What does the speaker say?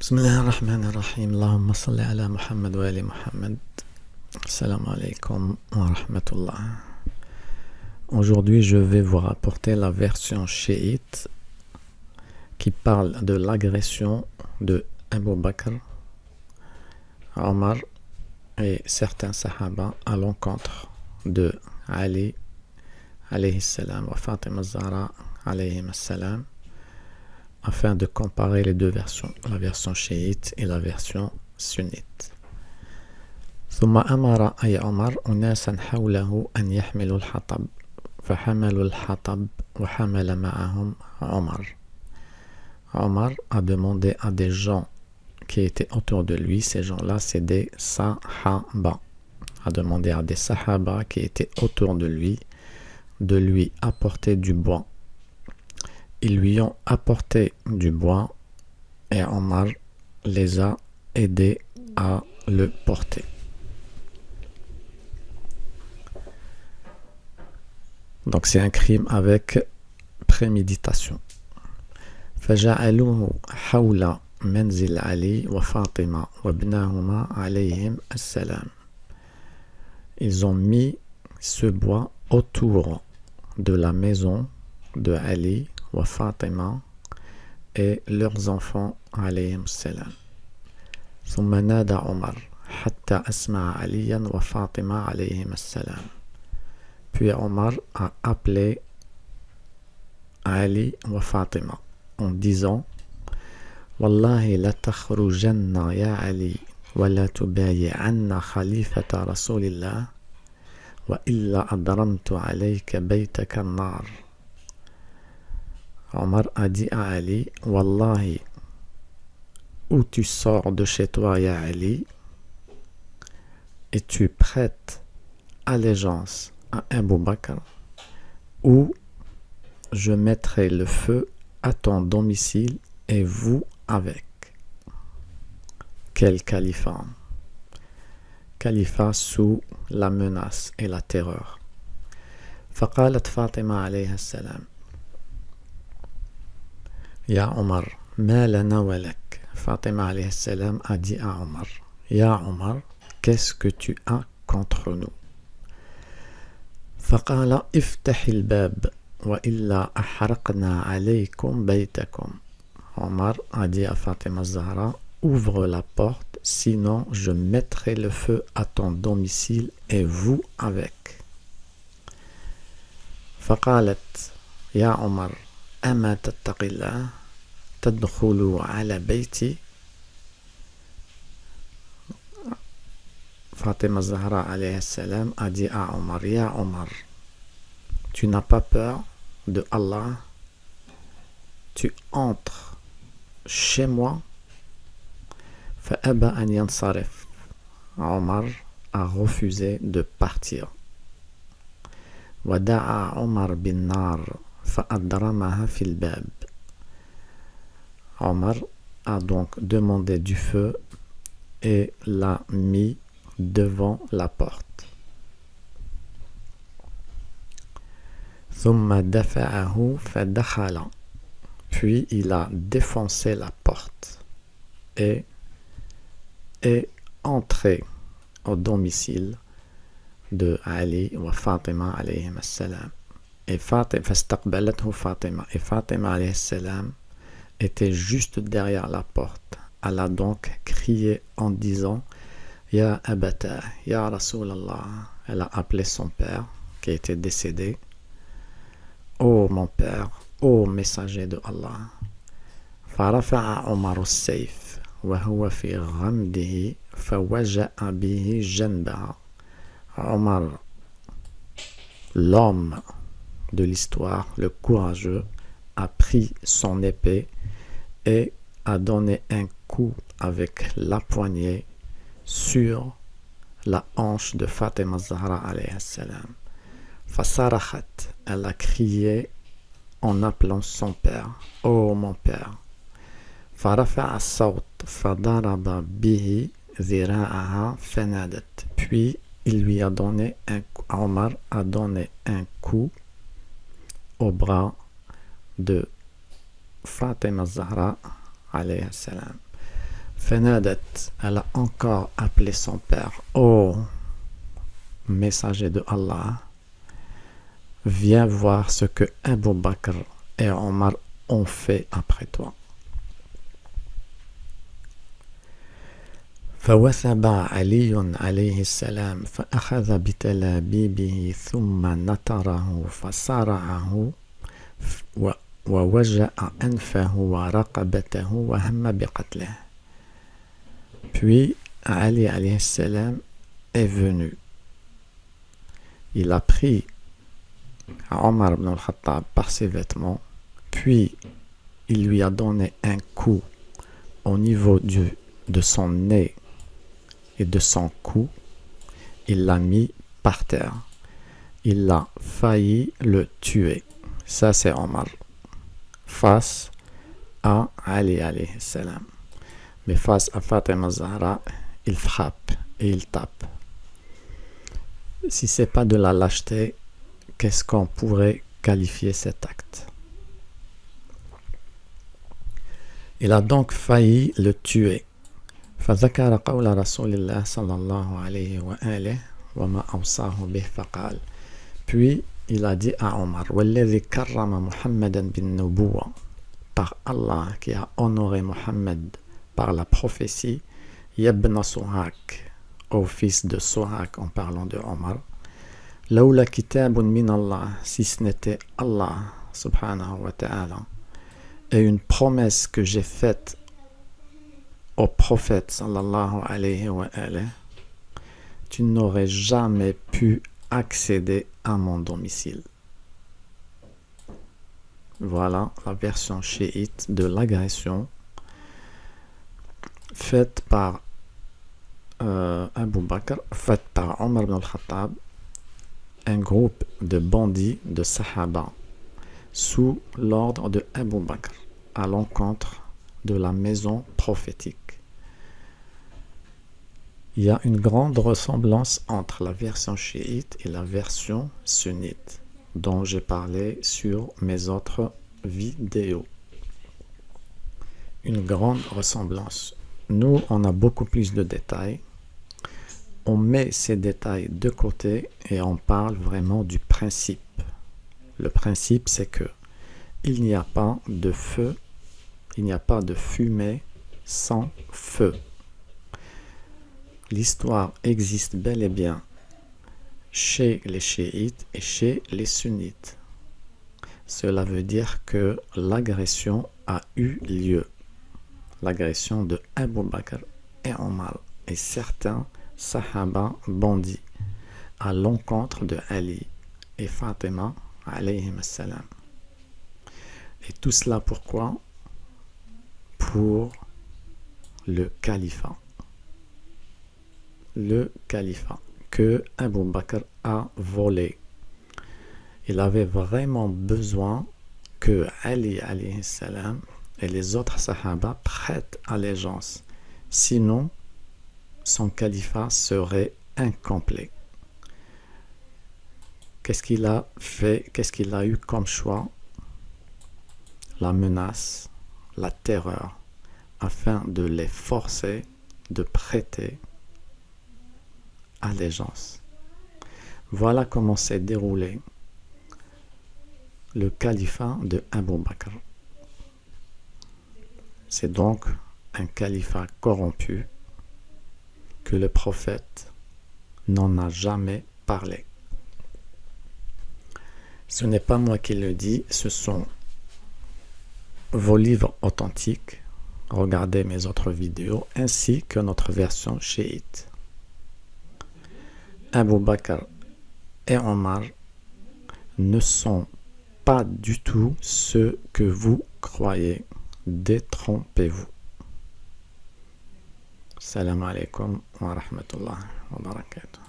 بسم الله الرحمن الرحيم اللهم صل على محمد وآل محمد. Salam alaikum wa rahmatullah. Aujourd'hui, je vais vous rapporter la version chiite qui parle de l'agression de Abu Bakr, Omar et certains sahaba à l'encontre de Ali alayhi salam wa Fatima Zahra alayhi salam, afin de comparer les deux versions, la version chiite et la version sunnite. ثم أمر أي عمر أناسا حوله أن يحملوا الحطب فحملوا الحطب وحمل معهم عمر. Omar a demandé à des gens qui étaient autour de lui, ces gens-là c'est des sahaba, a demandé à des sahaba qui étaient autour de lui apporter du bois. Ils lui ont apporté du bois et Omar les a aidés à le porter. Donc c'est un crime avec préméditation. فجعلوه حول منزل علي وفاطمة وابنهما عليهم السلام. Ils ont mis ce bois autour de la maison de Ali wa Fatima et leurs enfants عليهم السلام. ثم نادى عمر حتى أسمع عليا وفاطمة عليهم السلام. Puis Omar a appelé Ali wa Fatima en disant Wallahi la takhrujanna ya Ali wa la tubayi'anna khalifata Rasulillah wa illa adramtu alayka baytaka an-nar. Omar a dit à Ali, Wallahi, où tu sors de chez toi ya Ali et tu prêtes allégeance à Abu Bakr, où je mettrai le feu à ton domicile et vous avec. Quel califat? Califat sous la menace et la terreur. فقالت فاطمة عليها السلام يا عمر ما لنا ولك. Fatima alayhi salam a dit à Omar, Ya Omar, qu'est-ce que tu as contre nous? فقال افتح الباب وإلا أحرقنا عليكم بيتكم. Omar a dit à Fatima Zahra, ouvre la porte, sinon je mettrai le feu à ton domicile et vous avec. فقالت يا عمر أما تتقي الله تدخل على بيتي. Fatima Zahra alayhi salam a dit à Omar, Ya Omar, tu n'as pas peur de Allah, tu entres chez moi. فأبى أن ينصرف. Omar a refusé de partir. ودعا عمر بالنار فأضرمها في الباب. Omar a donc demandé du feu et l'a mis devant la porte. ثم دفعه فدخل. Puis il a défoncé la porte et est entré au domicile de Ali wa Fatima alayhim salam. Et فاستقبلته Fatima. Et Fatima alayhi salam était juste derrière la porte. Elle a donc crié en disant Ya Abata, Ya Rasulallah. Elle a appelé son père qui était décédé. Oh mon père, oh messager de Allah. فرفع عمر السيف وهو في غمده فوجأ به جنبها. Omar, l'homme de l'histoire, le courageux, a pris son épée et a donné un coup avec la poignée sur la hanche de Fatima Zahra alayhi salam. Fasarachat, elle a crié en appelant son père, oh mon père. Farafa as-sawt fadaraba bihi zira'aha fanadat. Puis il lui a donné Omar a donné un coup au bras de Fatima Zahra alayhi salam. Fanadat, elle a encore appelé son père. Oh, messager de Allah, viens voir ce que Abu Bakr et Omar ont fait après toi. فوثب علي عليه السلام فأخذ بتلابيبه ثم نطره فصارعه ووجأ أنفه ورقبته وهم بقتله. Puis Ali alayhi salam est venu. Il a pris Omar ibn al-Khattab par ses vêtements, puis il lui a donné un coup au niveau de son nez et de son cou. Il l'a mis par terre. Il a failli le tuer. Ça, c'est Omar face à Ali alayhi salam. Mais face à Fatima Zahra, il frappe et il tape. Si c'est pas de la lâcheté, qu'est-ce qu'on pourrait qualifier cet acte? Il a donc failli le tuer. فذكر قول رسول الله صلى الله عليه وآله وما أوصاه به فقال. Puis il a dit à Omar, والذي كرم محمدا بالنبوة, par Allah qui a honoré Mohammed par la prophétie, Yabna Suhak, au fils de Suhak, en parlant de Omar, Laula kitabun min Allah, si ce n'était Allah subhanahu wa ta'ala, et une promesse que j'ai faite au prophète sallallahu alayhi wa alayhi, tu n'aurais jamais pu accéder à mon domicile. Voilà la version chiite de l'agression faite par Abu Bakr, faite par Omar ibn al-Khattab, un groupe de bandits de Sahaba sous l'ordre de Abu Bakr à l'encontre de la maison prophétique. Il y a une grande ressemblance entre la version chiite et la version sunnite dont j'ai parlé sur mes autres vidéos. Une grande ressemblance. Nous, on a beaucoup plus de détails. On met ces détails de côté et on parle vraiment du principe. Le principe, c'est que il n'y a pas de feu, il n'y a pas de fumée sans feu. L'histoire existe bel et bien chez les chiites et chez les sunnites. Cela veut dire que l'agression a eu lieu. L'agression de Abu Bakr et Omar et certains Sahaba bandits à l'encontre de Ali et Fatima alayhim assalam. Et tout cela pourquoi? Pour le califat. Le califat que Abu Bakr a volé. Il avait vraiment besoin que Ali alayhi salam et les autres Sahaba prêtent allégeance. Sinon, son califat serait incomplet. Qu'est-ce qu'il a fait? Qu'est-ce qu'il a eu comme choix? La menace, la terreur, afin de les forcer de prêter allégeance. Voilà comment s'est déroulé le califat de Abu Bakr. C'est donc un califat corrompu que le prophète n'en a jamais parlé. Ce n'est pas moi qui le dis, ce sont vos livres authentiques. Regardez mes autres vidéos ainsi que notre version chiite. Abu Bakr et Omar ne sont pas du tout ceux que vous croyez. Détrompez-vous. Salam alaikum wa rahmatullahi wa barakatuh.